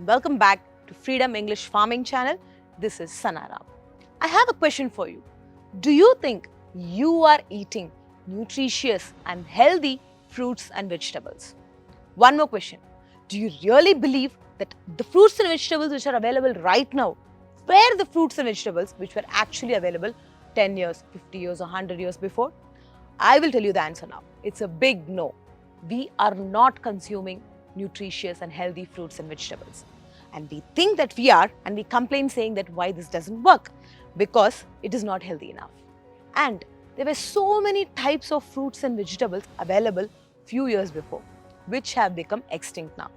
welcome back to Freedom English Farming channel. This is Sanaram. I have a question for you. Do you think you are eating nutritious and healthy fruits and vegetables? One more question. Do you really believe that the fruits and vegetables which are available right now were the fruits and vegetables which were actually available 10 years, 50 years or 100 years before? I will tell you the answer now. It's a big no. We are not consuming nutritious and healthy fruits and vegetables. And we think that we are, and we complain saying that why this doesn't work, because it is not healthy enough. And there were so many types of fruits and vegetables available few years before, which have become extinct now.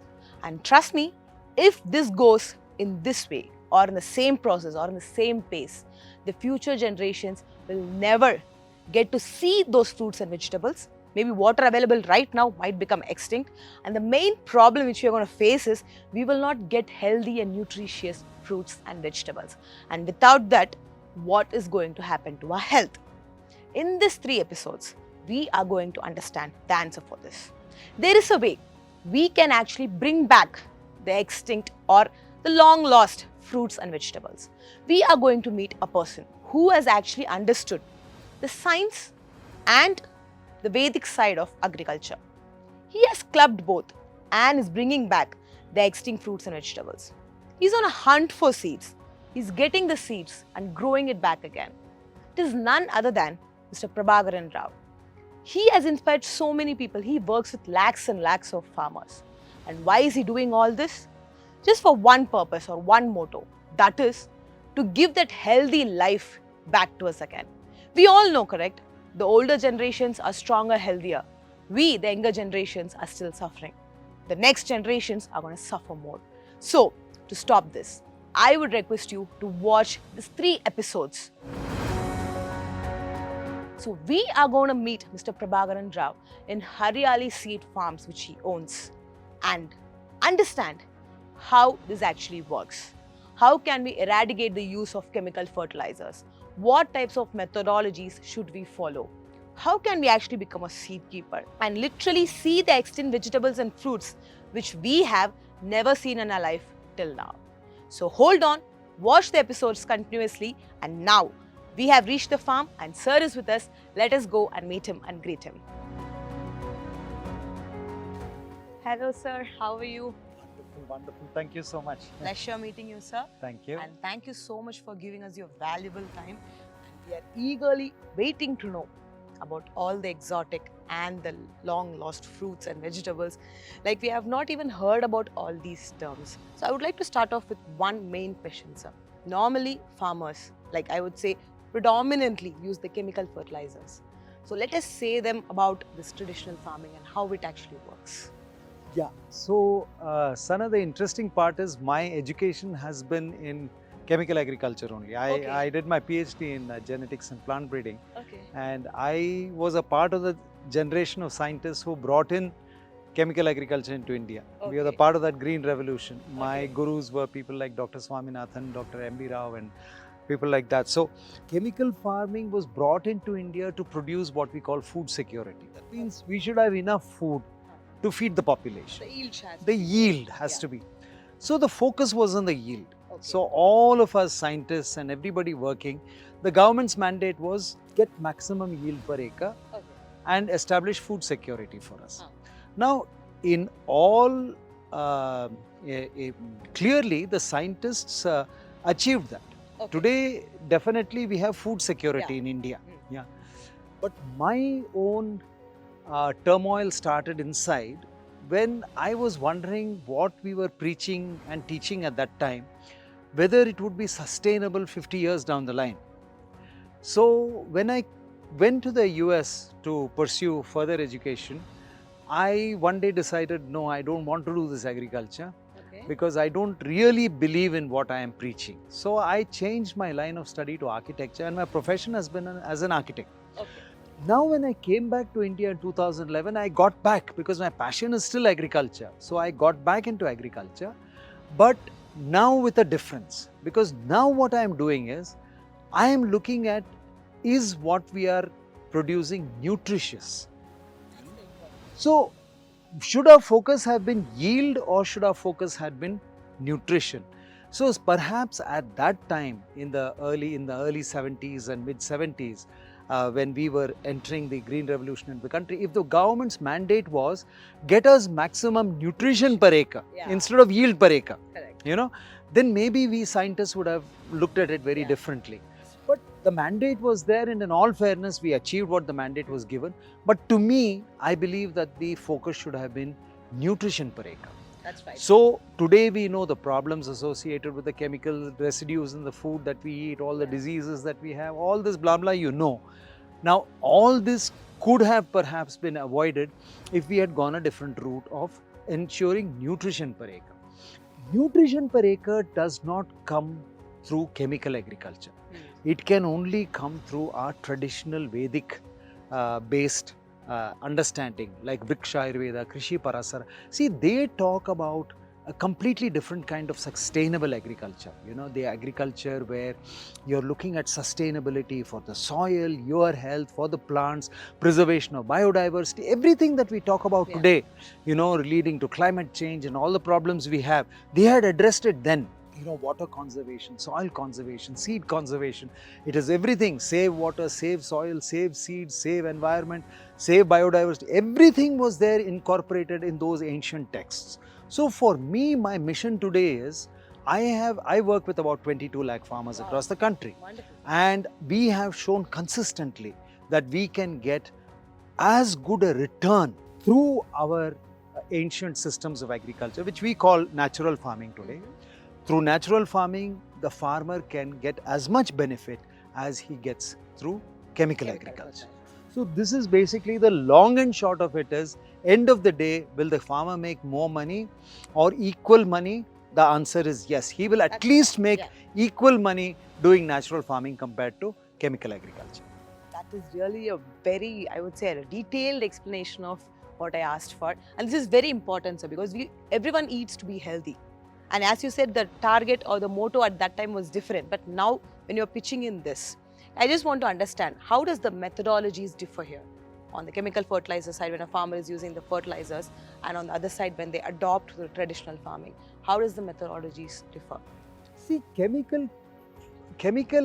And trust me, if this goes in this way, or in the same process, or in the same pace, the future generations will never get to see those fruits and vegetables. Maybe what are available right now might become extinct. And the main problem which we are going to face is we will not get healthy and nutritious fruits and vegetables. And without that, what is going to happen to our health? In these 3 episodes, we are going to understand the answer for this. There is a way we can actually bring back the extinct or the long lost fruits and vegetables. We are going to meet a person who has actually understood the science and the Vedic side of agriculture. He has clubbed both and is bringing back the extinct fruits and vegetables. He's on a hunt for seeds. He's getting the seeds and growing it back again. It is none other than Mr. Prabakaran Rao. He has inspired so many people. He works with lakhs and lakhs of farmers. And why is he doing all this? Just for one purpose or one motto. That is to give that healthy life back to us again. We all know, correct? The older generations are stronger, healthier. We, the younger generations, are still suffering. The next generations are going to suffer more. So, to stop this, I would request you to watch these 3 episodes. So, we are going to meet Mr. Prabakaran Rao in Haryali Seed Farms, which he owns, and understand how this actually works. How can we eradicate the use of chemical fertilizers? What types of methodologies should we follow? How can we actually become a seed keeper and literally see the extinct vegetables and fruits which we have never seen in our life till now? So hold on, watch the episodes continuously, and now we have reached the farm and Sir is with us. Let us go and meet him and greet him. Hello sir, how are you? Wonderful. Thank you so much. Pleasure meeting you, sir. Thank you. And thank you so much for giving us your valuable time. And we are eagerly waiting to know about all the exotic and the long lost fruits and vegetables. Like, we have not even heard about all these terms. So I would like to start off with one main question, sir. Normally, farmers, like I would say, predominantly use the chemical fertilizers. So let us say them about this traditional farming and how it actually works. Yeah. So, Sana, the interesting part is my education has been in chemical agriculture only. I did my PhD in genetics and plant breeding. Okay. And I was a part of the generation of scientists who brought in chemical agriculture into India. We are the part of that green revolution. My gurus were people like Dr. Swaminathan, Dr. M.B. Rao, and people like that. So, chemical farming was brought into India to produce what we call food security. That means we should have enough food to feed the population. The yield has to be. So the focus was on the yield. So all of us scientists and everybody working, the government's mandate was get maximum yield per acre and establish food security for us. Now, in all, clearly the scientists achieved that. Today, definitely we have food security in India. Yeah. But my own turmoil started inside when I was wondering what we were preaching and teaching at that time, whether it would be sustainable 50 years down the line. So when I went to the US to pursue further education, I one day decided, no, I don't want to do this agriculture because I don't really believe in what I am preaching. So I changed my line of study to architecture, and my profession has been as an architect. Now when I came back to India in 2011, I got back because my passion is still agriculture. So I got back into agriculture, but now with a difference, because now what I am doing is, I am looking at, is what we are producing nutritious? So should our focus have been yield or should our focus have been nutrition. So perhaps at that time in the early 70s and mid 70s, when we were entering the green revolution in the country, if the government's mandate was get us maximum nutrition per acre instead of yield per acre, then maybe we scientists would have looked at it very differently. But the mandate was there, and in all fairness, we achieved what the mandate was given. But to me, I believe that the focus should have been nutrition per acre. That's right. So today we know the problems associated with the chemical residues in the food that we eat, all the diseases that we have, all this blah blah, Now all this could have perhaps been avoided if we had gone a different route of ensuring nutrition per acre. Nutrition per acre does not come through chemical agriculture. It can only come through our traditional Vedic based understanding, like Vriksha Ayurveda, Krishi Parasara. See, they talk about a completely different kind of sustainable agriculture. The agriculture where you're looking at sustainability for the soil, your health, for the plants, preservation of biodiversity, everything that we talk about today, leading to climate change and all the problems we have, they had addressed it then. Water conservation, soil conservation, seed conservation. It is everything. Save water, save soil, save seeds, save environment, save biodiversity. Everything was there incorporated in those ancient texts. So for me, my mission today is, I work with about 22 lakh farmers across the country. Wonderful. And we have shown consistently that we can get as good a return through our ancient systems of agriculture, which we call natural farming today. Through natural farming, the farmer can get as much benefit as he gets through chemical agriculture. So this is basically the long and short of it is, end of the day, will the farmer make more money or equal money? The answer is yes. He will at least make equal money doing natural farming compared to chemical agriculture. That is really a very, I would say, a detailed explanation of what I asked for. And this is very important, sir, because everyone eats to be healthy. And as you said, the target or the motto at that time was different. But now, when you're pitching in this, I just want to understand, how does the methodologies differ here? On the chemical fertilizer side, when a farmer is using the fertilizers, and on the other side, when they adopt the traditional farming, how does the methodologies differ? See, chemical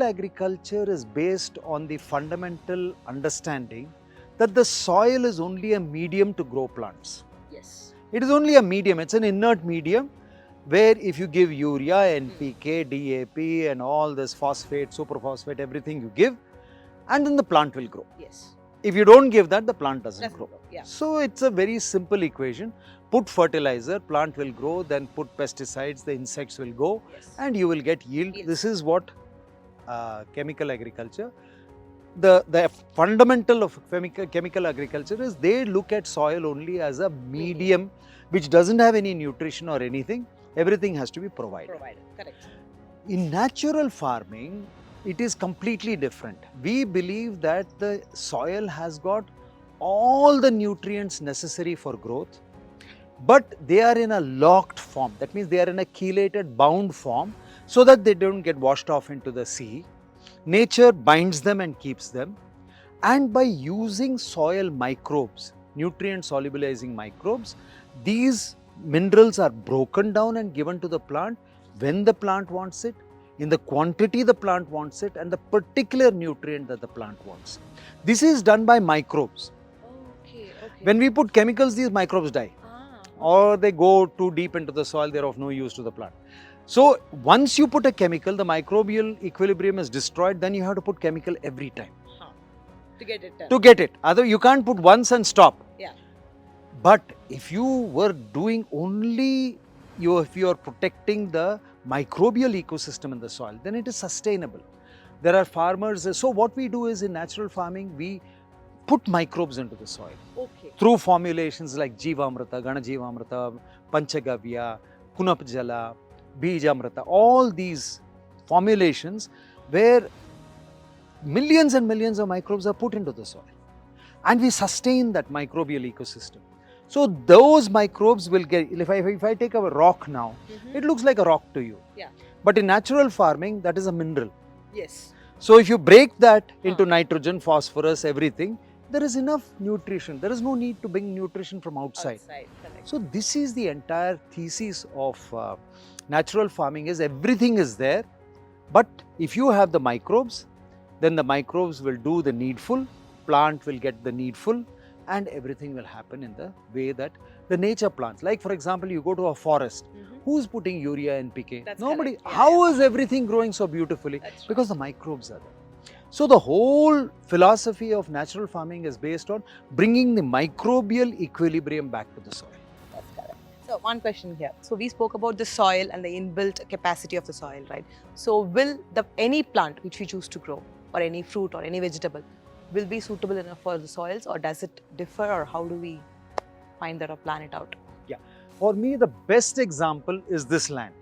agriculture is based on the fundamental understanding that the soil is only a medium to grow plants. Yes. It is only a medium. It's an inert medium, where if you give urea, NPK, DAP and all this phosphate, superphosphate, everything you give, and then the plant will grow. Yes. If you don't give that, the plant doesn't grow. Yeah. So it's a very simple equation. Put fertilizer, plant will grow, then put pesticides, the insects will go, and you will get yield. This is what chemical agriculture, the fundamental of chemical agriculture is, they look at soil only as a medium which doesn't have any nutrition or anything. Everything has to be provided. Correct. In natural farming, it is completely different. We believe that the soil has got all the nutrients necessary for growth, but they are in a locked form. That means they are in a chelated, bound form, so that they don't get washed off into the sea. Nature binds them and keeps them. And by using soil microbes, nutrient solubilizing microbes, these minerals are broken down and given to the plant when the plant wants it, in the quantity the plant wants it, and the particular nutrient that the plant wants. This is done by microbes. Okay. When we put chemicals, these microbes die. Or they go too deep into the soil, they're of no use to the plant. So once you put a chemical, the microbial equilibrium is destroyed, then you have to put chemical every time. To get it done. To get it. Otherwise, you can't put once and stop. Yeah. But if you were doing only, if you are protecting the microbial ecosystem in the soil, then it is sustainable. There are farmers, so what we do is in natural farming, we put microbes into the soil. Through formulations like Jivamrita, Ganajivamrita, Panchagavya, Kunapjala, Bijamrita, all these formulations where millions and millions of microbes are put into the soil. And we sustain that microbial ecosystem. So those microbes will get, if I take a rock now, it looks like a rock to you. Yeah. But in natural farming, that is a mineral. Yes. So if you break that into nitrogen, phosphorus, everything, there is enough nutrition. There is no need to bring nutrition from outside. Correct. So this is the entire thesis of Natural farming is everything is there, but if you have the microbes, then the microbes will do the needful, plant will get the needful, and everything will happen in the way that the nature plants. Like for example, you go to a forest, who's putting urea and PK? That's Nobody. correct. Yeah, How is everything growing so beautifully? That's right. Because the microbes are there. So the whole philosophy of natural farming is based on bringing the microbial equilibrium back to the soil. That's correct. So one question here. So we spoke about the soil and the inbuilt capacity of the soil, right? So will any plant which we choose to grow, or any fruit or any vegetable, will be suitable enough for the soils, or does it differ, or how do we find that or plan it out? Yeah. For me, the best example is this land.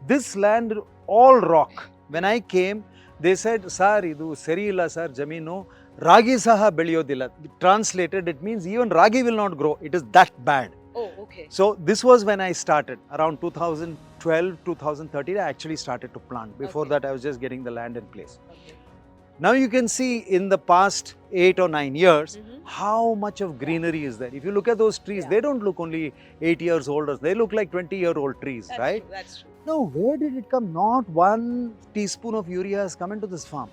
This land, all rock. When I came, they said, "Sir, idu seri illa sir, jamino ragi saha beliyodilla." Translated, it means even ragi will not grow. It is that bad. Oh, okay. So this was when I started around 2012, 2013. I actually started to plant. Before that, I was just getting the land in place. Okay. Now you can see in the past 8 or 9 years how much of greenery is there. If you look at those trees, they don't look only 8 years old. They look like 20-year-old trees, That's right? true, that's true. Now, where did it come? Not 1 teaspoon of urea has come into this farm.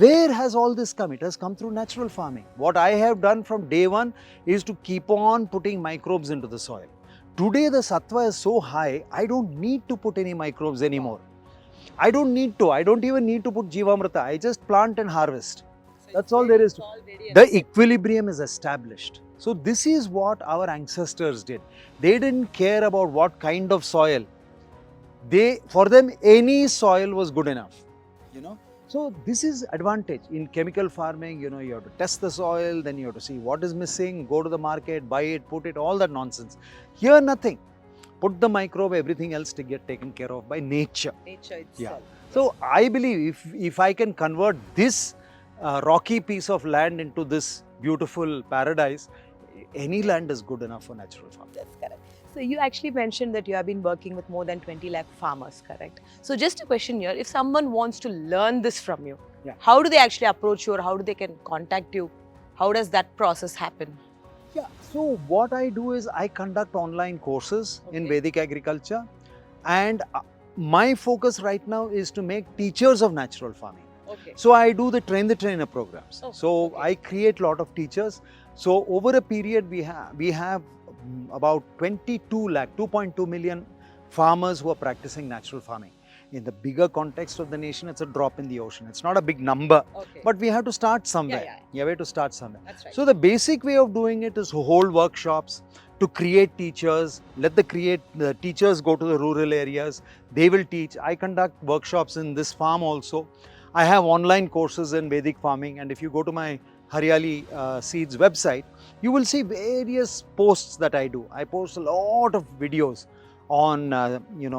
Where has all this come? It has come through natural farming. What I have done from day one is to keep on putting microbes into the soil. Today the sattva is so high, I don't need to put any microbes anymore. I don't need to. I don't even need to put Jivamrita. I just plant and harvest. So That's all there is to it. The equilibrium is established. So this is what our ancestors did. They didn't care about what kind of soil. For them, any soil was good enough. So this is advantage in chemical farming. You have to test the soil, then you have to see what is missing, go to the market, buy it, put it, all that nonsense. Here, nothing. Put the microbe, everything else to get taken care of by nature. Nature itself. Yeah. So I believe if I can convert this rocky piece of land into this beautiful paradise, any land is good enough for natural farming. That's correct. So you actually mentioned that you have been working with more than 20 lakh farmers, correct? So just a question here, if someone wants to learn this from you, how do they actually approach you, or how do they can contact you? How does that process happen? Yeah, so what I do is I conduct online courses in Vedic agriculture, and my focus right now is to make teachers of natural farming. Okay. So I do the train the trainer programs. I create a lot of teachers. So over a period we have about 2.2 million farmers who are practicing natural farming. In the bigger context of the nation, it's a drop in the ocean. It's not a big number, but we have to start somewhere. We have to start somewhere. That's right. So the basic way of doing it is to hold workshops, to create teachers, let the teachers go to the rural areas. They will teach. I conduct workshops in this farm also. I have online courses in Vedic farming, and if you go to my Haryali Seeds website, you will see various posts that I do. I post a lot of videos on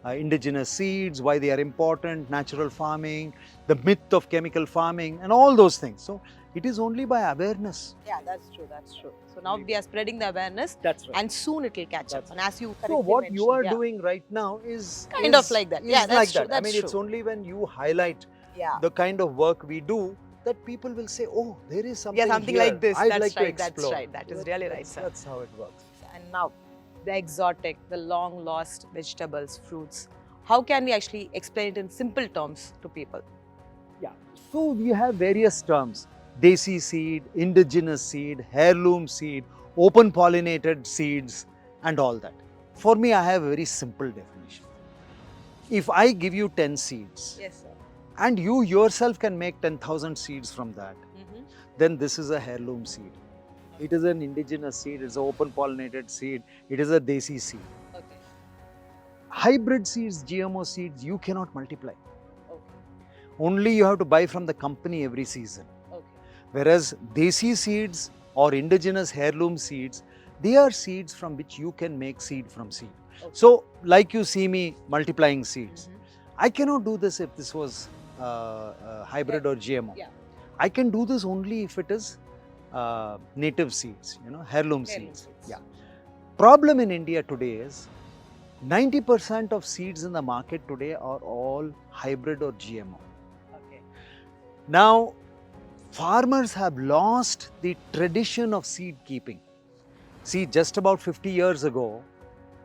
indigenous seeds, why they are important, natural farming, the myth of chemical farming, and all those things. So it is only by awareness. Yeah, that's true. That's true. So now we are spreading the awareness. That's right. And soon it will catch up. And as you correctly So what you are mentioned, doing right now is kind of like that. Yeah, that's like true. that. That's I mean, it's only when you highlight the kind of work we do that people will say, "Oh, there is something something here. like this. I'd that's like right. to explore." That's right. That is really right, sir. That's how it works. And now, the exotic, the long lost vegetables, fruits. How can we actually explain it in simple terms to people? Yeah. So we have various terms: desi seed, indigenous seed, heirloom seed, open pollinated seeds, and all that. For me, I have a very simple definition. If I give you 10 seeds, Yes, sir. and you yourself can make 10,000 seeds from that, then this is a heirloom seed. It is an indigenous seed, it's an open pollinated seed, it is a desi seed. Okay. Hybrid seeds, GMO seeds, you cannot multiply. Okay. Only you have to buy from the company every season. Okay. Whereas desi seeds or indigenous heirloom seeds, they are seeds from which you can make seed from seed. Okay. So, like you see me multiplying seeds, I cannot do this if this was hybrid or GMO. Yeah. I can do this only if it is native seeds, heirloom seeds. Yeah. Problem in India today is 90% of seeds in the market today are all hybrid or GMO. Okay. Now, farmers have lost the tradition of seed keeping. See, just about 50 years ago,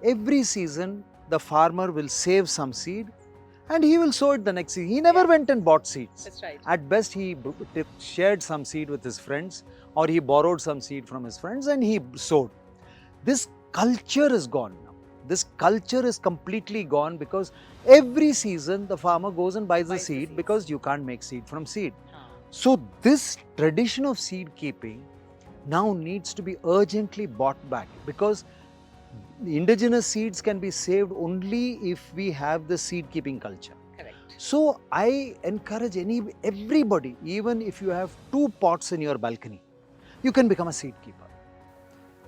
every season the farmer will save some seed and he will sow it the next season. He never went and bought seeds. That's right. At best, he shared some seed with his friends, or he borrowed some seed from his friends and he sowed. This culture is gone now. This culture is completely gone because every season the farmer goes and buys the seed because you can't make seed from seed. So this tradition of seed keeping now needs to be urgently brought back, because the indigenous seeds can be saved only if we have the seed keeping culture. Correct. So I encourage everybody, even if you have 2 pots in your balcony, you can become a seed keeper.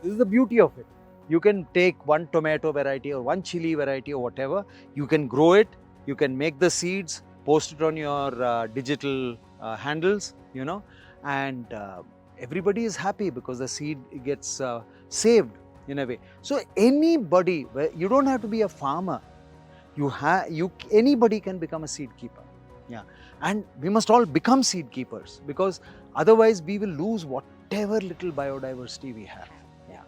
This is the beauty of it. You can take one tomato variety or one chili variety or whatever, you can grow it, you can make the seeds, post it on your digital handles, you know, and everybody is happy because the seed gets saved in a way. So anybody, you don't have to be a farmer, anybody can become a seed keeper. Yeah, and we must all become seed keepers, because otherwise we will lose whatever little biodiversity we have. Yeah.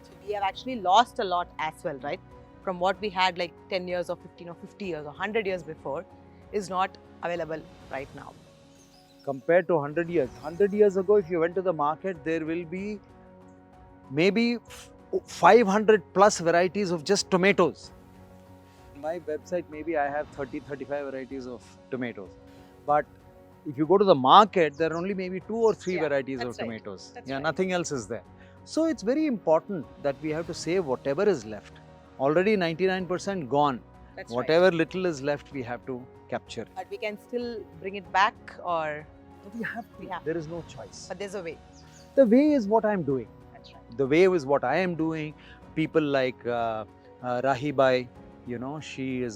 So we have actually lost a lot as well, right? From what we had like 10 years or 15 or 50 years or 100 years before is not available right now. Compared to 100 years. 100 years ago, if you went to the market, there will be maybe 500 plus varieties of just tomatoes. On my website, maybe I have 30-35 varieties of tomatoes. But if you go to the market, there are only maybe 2 or 3 varieties of tomatoes. That's yeah, right. Nothing else is there. So it's very important that we have to save whatever is left. Already 99% gone. That's Whatever little is left, we have to capture. But we can still bring it back, or We have to. We have There is no choice. but there's a way. The way is what I am doing. That's right. The way is what I am doing. People like Rahibai, you know, she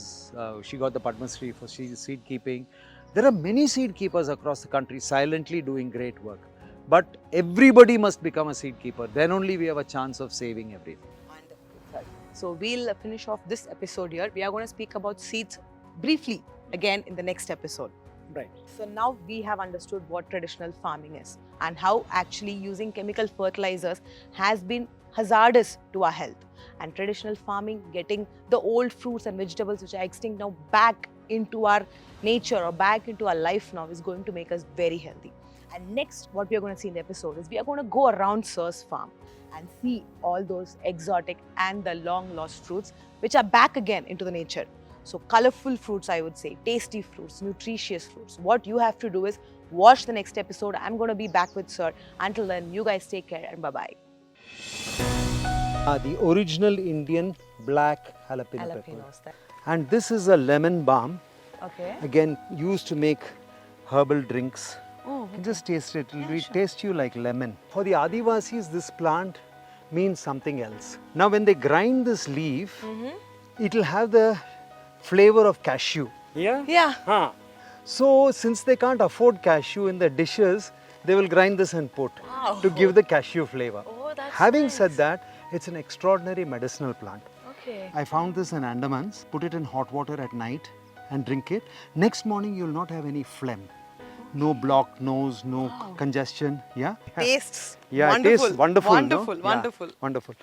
got the Padma Shri for seed keeping. There are many seed keepers across the country silently doing great work. But everybody must become a seed keeper. Then only we have a chance of saving everything. Wonderful. So we'll finish off this episode here. We are going to speak about seeds briefly again in the next episode. Right. So now we have understood what traditional farming is and how actually using chemical fertilizers has been hazardous to our health. And traditional farming, getting the old fruits and vegetables which are extinct now back into our nature or back into our life now, is going to make us very healthy. And next, what we are going to see in the episode is we are going to go around Sir's farm and see all those exotic and the long lost fruits which are back again into the nature. So colorful fruits, I would say, tasty fruits, nutritious fruits. What you have to do is watch the next episode. I'm going to be back with Sir. Until then, you guys take care and bye-bye. The original Indian black jalapeno pepper. Jalapenos. And this is a lemon balm. Okay. Again, used to make herbal drinks. Oh, You can just taste it. It will taste you like lemon. For the Adivasis, this plant means something else. Now, when they grind this leaf, it will have the flavor of cashew. Yeah? Yeah. Huh. So, since they can't afford cashew in the dishes, they will grind this and put to give the cashew flavor. Oh, that's Having said that, it's an extraordinary medicinal plant. Okay. I found this in Andamans. Put it in hot water at night and drink it. Next morning, you'll not have any phlegm. No blocked nose, no congestion. Yeah? Tastes Yeah, wonderful. it tastes wonderful. Wonderful, no? wonderful. Yeah, wonderful.